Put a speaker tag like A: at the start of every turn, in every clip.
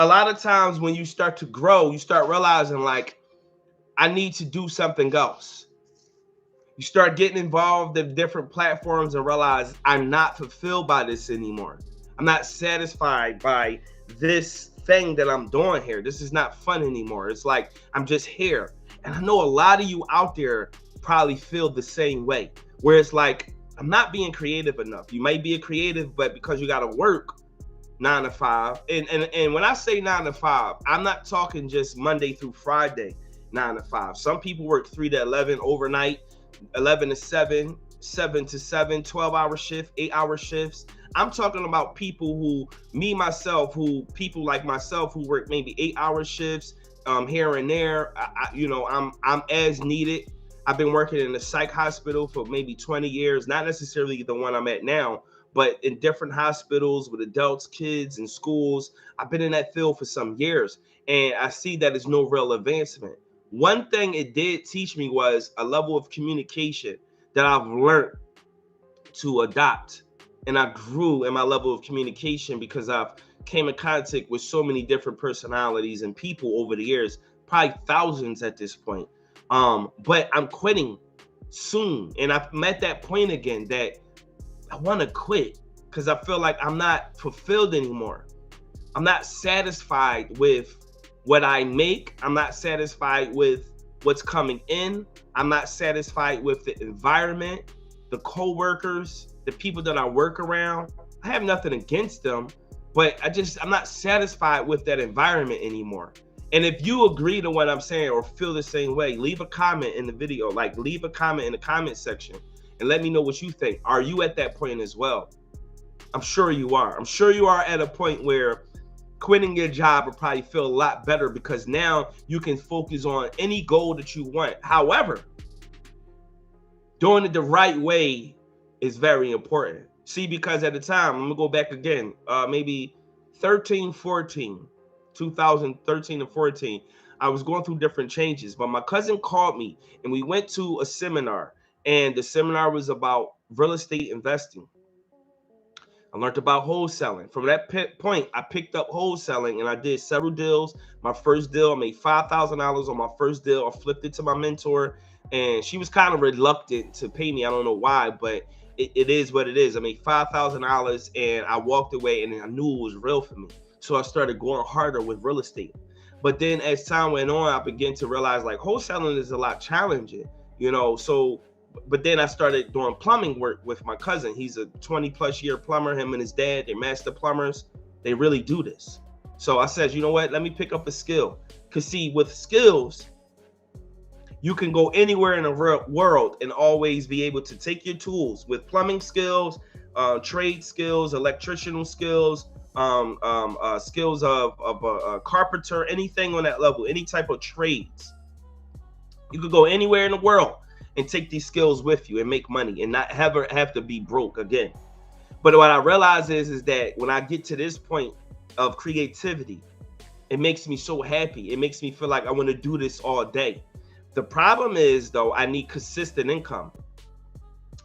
A: a lot of times when you start to grow, you start realizing like, I need to do something else. You start getting involved in different platforms and realize I'm not fulfilled by this anymore. I'm not satisfied by this thing that I'm doing here. This is not fun anymore. It's like I'm just here. And I know a lot of you out there probably feel the same way, where it's like, I'm not being creative enough. You might be a creative, but because you got to work 9 to 5, and when I say 9 to 5, I'm not talking just Monday through Friday 9 to 5. Some people work 3 to 11 overnight, 11 to 7, 7 to 7, 12-hour shift, 8-hour shifts. I'm talking about people who, people like myself who work maybe 8-hour shifts, here and there. I'm as needed. I've been working in a psych hospital for maybe 20 years, not necessarily the one I'm at now, but in different hospitals with adults, kids, and schools. I've been in that field for some years, and I see that it's no real advancement. One thing it did teach me was a level of communication that I've learned to adopt. And I grew in my level of communication because I've came in contact with so many different personalities and people over the years, probably thousands at this point. But I'm quitting soon. And I'm at that point again that I want to quit because I feel like I'm not fulfilled anymore. I'm not satisfied with what I make. I'm not satisfied with what's coming in. I'm not satisfied with the environment, the co-workers, the people that I work around. I have nothing against them, but I'm not satisfied with that environment anymore. And if you agree to what I'm saying or feel the same way, leave a comment in the video, like leave a comment in the comment section and let me know what you think. Are you at that point as well? I'm sure you are. I'm sure you are at a point where quitting your job will probably feel a lot better because now you can focus on any goal that you want. However, doing it the right way is very important. See, because at the time, I'm gonna go back again, maybe 13, 14, 2013 and 14, I was going through different changes, but my cousin called me and we went to a seminar, and the seminar was about real estate investing. I learned about wholesaling. From that point, I picked up wholesaling and I did several deals. My first deal, I made $5,000 on my first deal. I flipped it to my mentor, and she was kind of reluctant to pay me. I don't know why, but it is what it is. I made $5,000 and I walked away, and I knew it was real for me. So I started going harder with real estate. But then as time went on, I began to realize like wholesaling is a lot challenging, So but then I started doing plumbing work with my cousin. He's a 20 plus year plumber. Him and his dad, they're master plumbers. They really do this. So I said, you know what? Let me pick up a skill. Because see, with skills, you can go anywhere in the world and always be able to take your tools with plumbing skills, trade skills, electrician skills, skills of a carpenter, anything on that level, any type of trades. You could go anywhere in the world and take these skills with you and make money and not have to be broke again. But what I realize is that when I get to this point of creativity, it makes me so happy. It makes me feel like I want to do this all day. The problem is, though, I need consistent income.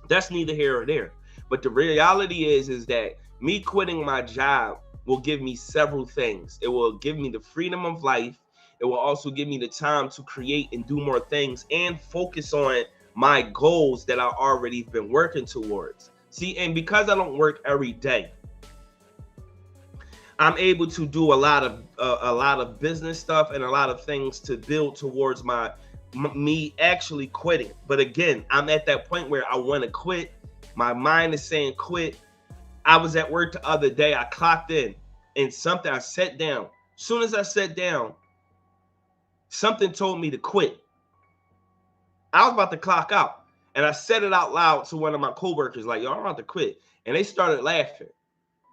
A: That's neither here or there. But the reality is that me quitting my job will give me several things. It will give me the freedom of life. It will also give me the time to create and do more things and focus on my goals that I've already been working towards. See, and because I don't work every day, I'm able to do a lot of business stuff and a lot of things to build towards me actually quitting. But again, I'm at that point where I want to quit. My mind is saying quit. I was at work the other day. I clocked in and I sat down. As soon as I sat down, something told me to quit. I was about to clock out, and I said it out loud to one of my coworkers, like, yo, I'm about to quit. And they started laughing.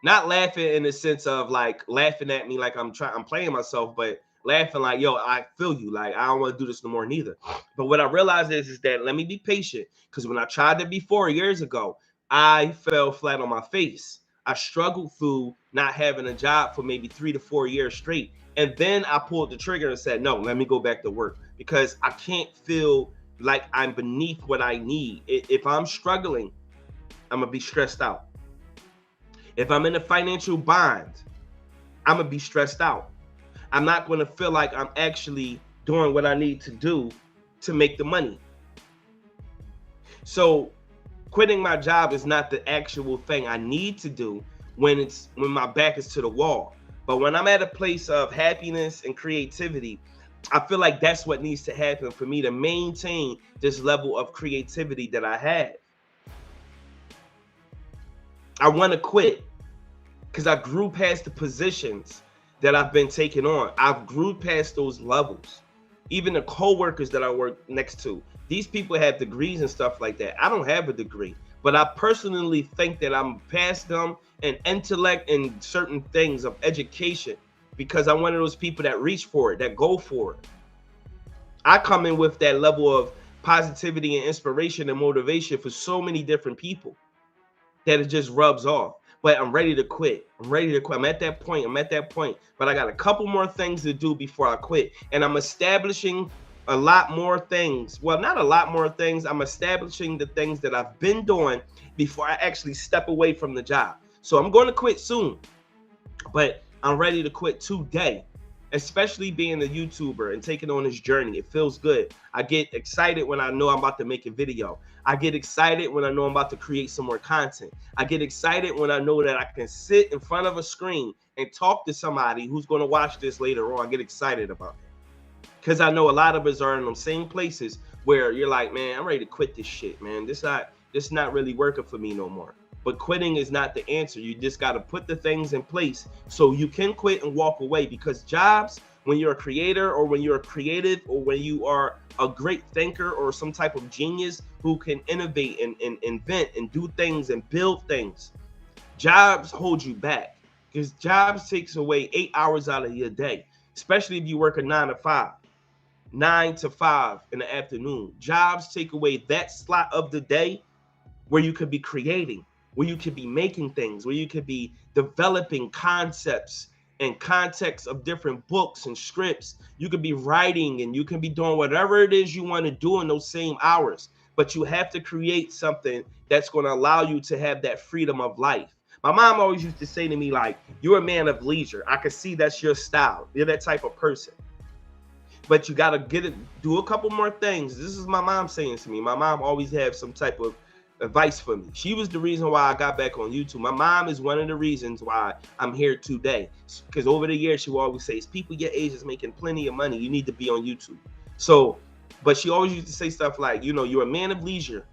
A: Not laughing in the sense of like laughing at me like I'm playing myself, but laughing like, yo, I feel you. Like, I don't want to do this no more neither. But what I realized is that let me be patient, because when I tried it before years ago, I fell flat on my face. I struggled through not having a job for maybe 3 to 4 years straight. And then I pulled the trigger and said, no, let me go back to work, because I can't feel like I'm beneath what I need. If I'm struggling, I'm going to be stressed out. If I'm in a financial bind, I'm going to be stressed out. I'm not going to feel like I'm actually doing what I need to do to make the money. So quitting my job is not the actual thing I need to do when my back is to the wall. But when I'm at a place of happiness and creativity, I feel like that's what needs to happen for me to maintain this level of creativity that I have. I want to quit because I grew past the positions that I've been taking on. I've grew past those levels. Even the co-workers that I work next to, these people have degrees and stuff like that. I don't have a degree, but I personally think that I'm past them in intellect and certain things of education because I'm one of those people that reach for it, that go for it. I come in with that level of positivity and inspiration and motivation for so many different people that it just rubs off. But I'm ready to quit. I'm at that point. But I got a couple more things to do before I quit. And I'm establishing a lot more things. Well, not a lot more things. I'm establishing the things that I've been doing before I actually step away from the job. So I'm going to quit soon. But I'm ready to quit today. Especially being a YouTuber and taking on this journey. It feels good. I get excited when I know I'm about to make a video. I get excited when I know I'm about to create some more content. I get excited when I know that I can sit in front of a screen and talk to somebody who's going to watch this later on. I get excited about it. Because I know a lot of us are in those same places where you're like, man, I'm ready to quit this shit, man. This not really working for me no more. But quitting is not the answer. You just got to put the things in place so you can quit and walk away, because jobs, when you're a creator or when you're a creative or when you are a great thinker or some type of genius who can innovate and invent and do things and build things, jobs hold you back because jobs takes away 8 hours out of your day, especially if you work a 9 to 5 in the afternoon. Jobs take away that slot of the day where you could be creating, where you could be making things, where you could be developing concepts and context of different books and scripts. You could be writing and you can be doing whatever it is you want to do in those same hours. But you have to create something that's going to allow you to have that freedom of life. My mom always used to say to me, like, you're a man of leisure. I can see that's your style. You're that type of person. But you got to do a couple more things. This is my mom saying to me. My mom always had some type of advice for me. She was the reason why I got back on YouTube. My mom is one of the reasons why I'm here today. Because over the years, she will always say, people your age is making plenty of money. You need to be on YouTube. So, but she always used to say stuff like, you know, you're a man of leisure.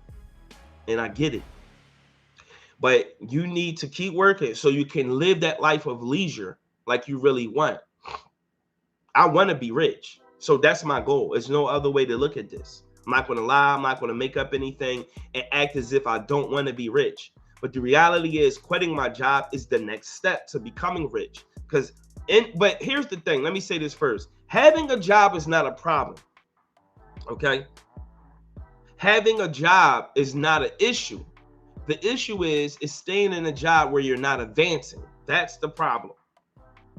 A: And I get it. But you need to keep working so you can live that life of leisure like you really want. I want to be rich. So that's my goal. There's no other way to look at this. I'm not going to lie. I'm not going to make up anything and act as if I don't want to be rich. But the reality is quitting my job is the next step to becoming rich. But here's the thing. Let me say this first. Having a job is not a problem. Okay? Having a job is not an issue. The issue is staying in a job where you're not advancing. That's the problem.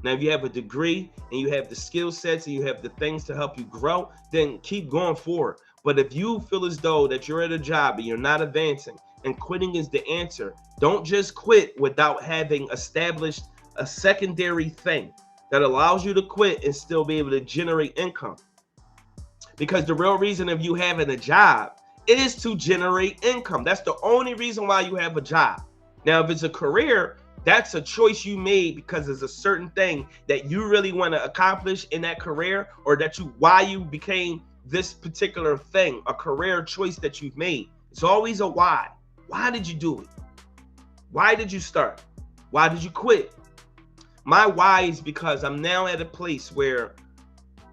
A: Now, if you have a degree and you have the skill sets and you have the things to help you grow, then keep going forward. But if you feel as though that you're at a job and you're not advancing and quitting is the answer, don't just quit without having established a secondary thing that allows you to quit and still be able to generate income. Because the real reason of you having a job is to generate income. That's the only reason why you have a job. Now, if it's a career, that's a choice you made because there's a certain thing that you really want to accomplish in that career, or why you became this particular thing, a career choice that you've made. It's always a why. Why did you do it? Why did you start? Why did you quit? My why is because I'm now at a place where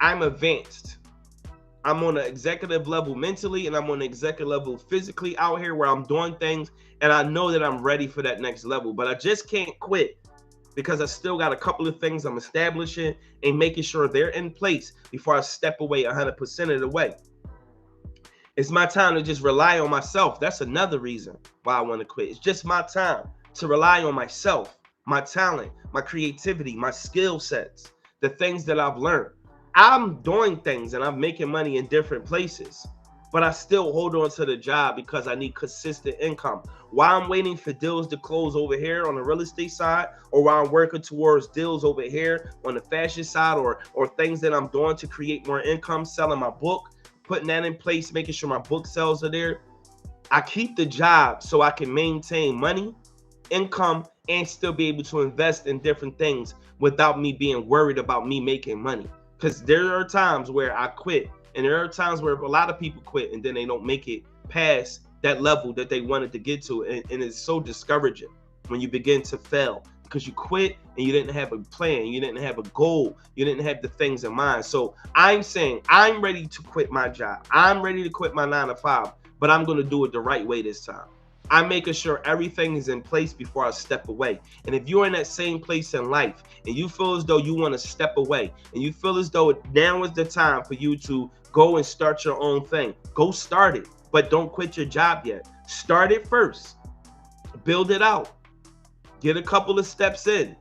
A: I'm advanced. I'm on an executive level mentally, and I'm on an executive level physically out here where I'm doing things, and I know that I'm ready for that next level. But I just can't quit because I still got a couple of things I'm establishing and making sure they're in place before I step away 100% of the way. It's my time to just rely on myself. That's another reason why I want to quit. It's just my time to rely on myself, my talent, my creativity, my skill sets, the things that I've learned. I'm doing things and I'm making money in different places. but I still hold on to the job because I need consistent income. While I'm waiting for deals to close over here on the real estate side, or while I'm working towards deals over here on the fashion side, or things that I'm doing to create more income, selling my book, putting that in place, making sure my book sales are there, I keep the job so I can maintain money, income, and still be able to invest in different things without me being worried about me making money. Because there are times where I quit, and there are times where a lot of people quit and then they don't make it past that level that they wanted to get to. And it's so discouraging when you begin to fail because you quit and you didn't have a plan, you didn't have a goal, you didn't have the things in mind. So I'm saying I'm ready to quit my job. I'm ready to quit my 9-to-5, but I'm going to do it the right way this time. I'm making sure everything is in place before I step away. And if you're in that same place in life and you feel as though you want to step away and you feel as though now is the time for you to go and start your own thing, go start it, but don't quit your job yet. Start it first, build it out, get a couple of steps in,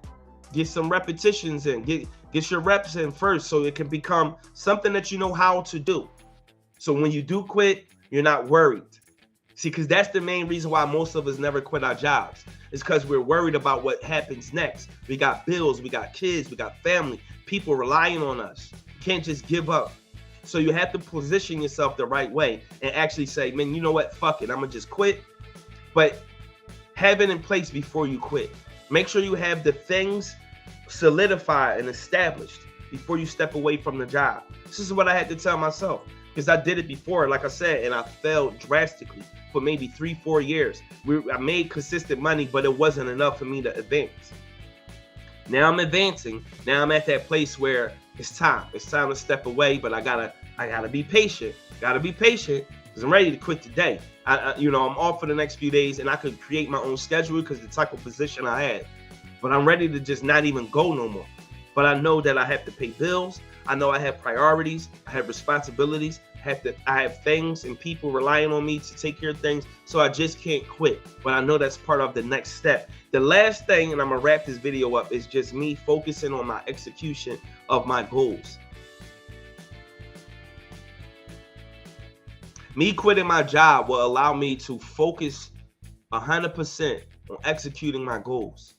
A: get some repetitions in, get your reps in first so it can become something that you know how to do. So when you do quit, you're not worried. See, because that's the main reason why most of us never quit our jobs. It's because we're worried about what happens next. We got bills, we got kids, we got family, people relying on us. Can't just give up. So you have to position yourself the right way and actually say, man, you know what? Fuck it. I'm going to just quit. But have it in place before you quit. Make sure you have the things solidified and established before you step away from the job. This is what I had to tell myself because I did it before, like I said, and I failed drastically for maybe 3-4 years. I made consistent money, but it wasn't enough for me to advance. Now I'm advancing. Now I'm at that place where it's time. It's time to step away, but I gotta be patient. Gotta be patient because I'm ready to quit today. I'm off for the next few days, and I could create my own schedule because the type of position I had. But I'm ready to just not even go no more. But I know that I have to pay bills. I know I have priorities. I have responsibilities. I have things and people relying on me to take care of things. So I just can't quit. But I know that's part of the next step. The last thing, and I'm gonna wrap this video up, is just me focusing on my execution of my goals. Me quitting my job will allow me to focus 100% on executing my goals.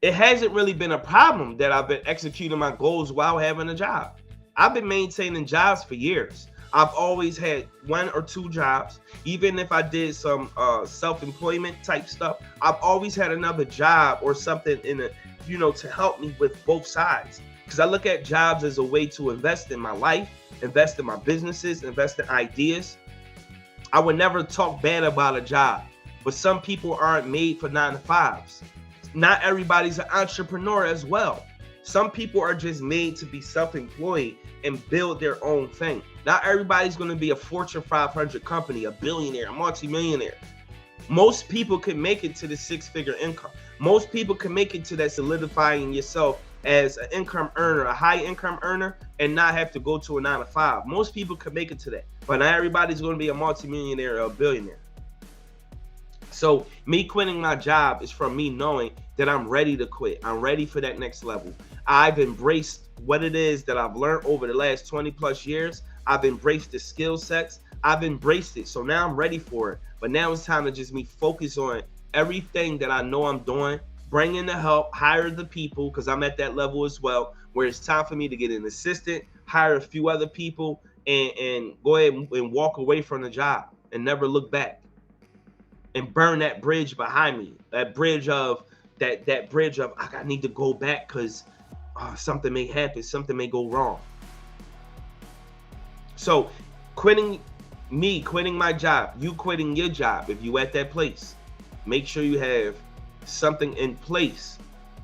A: It hasn't really been a problem that I've been executing my goals while having a job. I've been maintaining jobs for years. I've always had 1 or 2 jobs. Even if I did some self-employment type stuff, I've always had another job or something to help me with both sides. Because I look at jobs as a way to invest in my life, invest in my businesses, invest in ideas. I would never talk bad about a job, but some people aren't made for 9-to-5s. Not everybody's an entrepreneur as well. Some people are just made to be self-employed and build their own thing. Not everybody's going to be a Fortune 500 company, a billionaire, a multimillionaire. Most people can make it to the 6-figure income. Most people can make it to that solidifying yourself as an income earner, a high income earner, and not have to go to a 9-to-5. Most people can make it to that, but not everybody's going to be a multimillionaire or a billionaire. So me quitting my job is from me knowing that I'm ready to quit. I'm ready for that next level. I've embraced what it is that I've learned over the last 20 plus years. I've embraced the skill sets. I've embraced it. So now I'm ready for it. But now it's time to just me focus on everything that I know I'm doing, bring in the help, hire the people, because I'm at that level as well, where it's time for me to get an assistant, hire a few other people, and go ahead and walk away from the job and never look back. And burn that bridge behind me. That bridge of I need to go back because something may happen, something may go wrong. So quitting my job, you quitting your job, if you at that place, make sure you have something in place.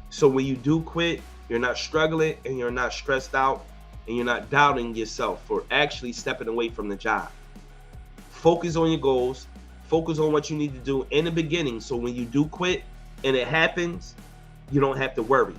A: So when you do quit, you're not struggling and you're not stressed out and you're not doubting yourself for actually stepping away from the job. Focus on your goals. Focus on what you need to do in the beginning. So when you do quit and it happens, you don't have to worry.